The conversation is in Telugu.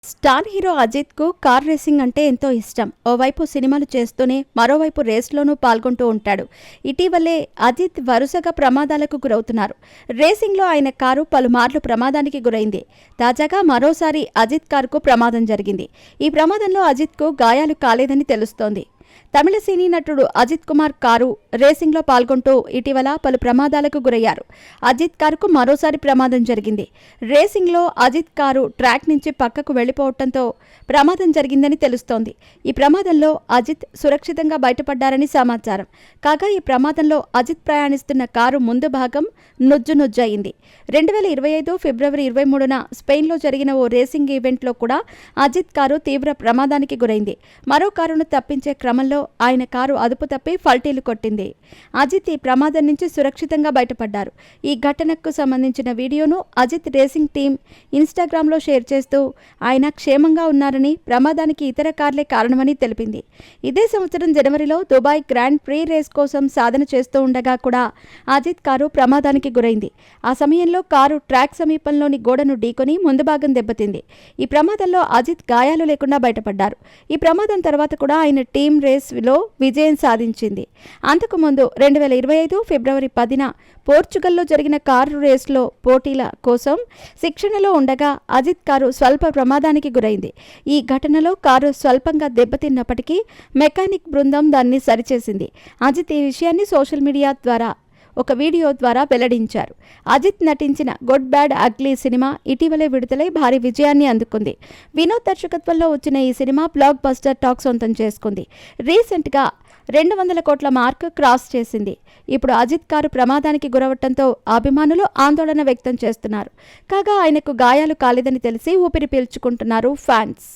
స్టార్ హీరో అజిత్ కు కార్ రేసింగ్ అంటే ఎంతో ఇష్టం. ఓవైపు సినిమాలు చేస్తూనే మరోవైపు రేస్లోనూ పాల్గొంటూ ఉంటాడు. ఇటీవలే అజిత్ వరుసగా ప్రమాదాలకు గురవుతున్నారు. రేసింగ్లో ఆయన కారు పలుమార్లు ప్రమాదానికి గురైంది. తాజాగా మరోసారి అజిత్ కారుకు ప్రమాదం జరిగింది. ఈ ప్రమాదంలో అజిత్ కు గాయాలు కాలేదని తెలుస్తోంది. తమిళ సినీ నటుడు అజిత్ కుమార్ కారు రేసింగ్లో పాల్గొంటూ ఇటీవల పలు ప్రమాదాలకు గురయ్యారు. అజిత్ కారుకు మరోసారి ప్రమాదం జరిగింది. రేసింగ్లో అజిత్ కారు ట్రాక్ నుంచి పక్కకు వెళ్లిపోవడంతో ప్రమాదం జరిగిందని తెలుస్తోంది. ఈ ప్రమాదంలో అజిత్ సురక్షితంగా బయటపడ్డారని సమాచారం. కాగా ఈ ప్రమాదంలో అజిత్ ప్రయాణిస్తున్న కారు ముందు భాగం నుజ్జయింది. 2025 ఫిబ్రవరి 23న స్పెయిన్లో జరిగిన ఓ రేసింగ్ ఈవెంట్లో కూడా అజిత్ కారు తీవ్ర ప్రమాదానికి గురైంది. మరో కారును తప్పించే క్రమంలో ఆయన కారు అదుపు తప్పి పల్టీలు కొట్టింది. అజిత్ ఈ ప్రమాదం నుంచి సురక్షితంగా బయటపడ్డారు. ఈ ఘటనకు సంబంధించిన వీడియోను అజిత్ రేసింగ్ టీం ఇన్స్టాగ్రామ్లో షేర్ చేస్తూ ఆయన క్షేమంగా ఉన్నారని, ప్రమాదానికి ఇతర కార్లే కారణమని తెలిపింది. ఇదే సంవత్సరం జనవరిలో దుబాయ్ గ్రాండ్ ప్రీ రేస్ కోసం సాధన చేస్తూ ఉండగా కూడా అజిత్ కారు ప్రమాదానికి గురైంది. ఆ సమయంలో కారు ట్రాక్ సమీపంలోని గోడను ఢీకొని ముందు భాగం దెబ్బతింది. ఈ ప్రమాదంలో అజిత్ గాయాలు లేకుండా బయటపడ్డారు. ఈ ప్రమాదం తర్వాత కూడా ఆయన టీం రేస్లో విజయం సాధించింది. అంతకుముందు 2025 ఫిబ్రవరి 10న పోర్చుగల్లో జరిగిన కారు రేస్లో పోటీల కోసం శిక్షణలో ఉండగా అజిత్ కారు స్వల్ప ప్రమాదానికి గురైంది. ఈ ఘటనలో కారు స్వల్పంగా దెబ్బతిన్నప్పటికీ మెకానిక్ బృందం దాన్ని సరిచేసింది. అజిత్ ఈ విషయాన్ని సోషల్ మీడియా ద్వారా ఒక వీడియో ద్వారా వెల్లడించారు. అజిత్ నటించిన గుడ్ బ్యాడ్ అగ్లీ సినిమా ఇటీవలే విడుదలై భారీ విజయాన్ని అందుకుంది. వినోద్ దర్శకత్వంలో వచ్చిన ఈ సినిమా బ్లాక్ బస్టర్ టాక్ సొంతం చేసుకుంది. రీసెంట్గా 200 కోట్ల మార్క్ క్రాస్ చేసింది. ఇప్పుడు అజిత్ కారు ప్రమాదానికి గురవడంతో అభిమానులు ఆందోళన వ్యక్తం చేస్తున్నారు. కాగా ఆయనకు గాయాలు కాలేదని తెలిసి ఊపిరి పీల్చుకుంటున్నారు ఫ్యాన్స్.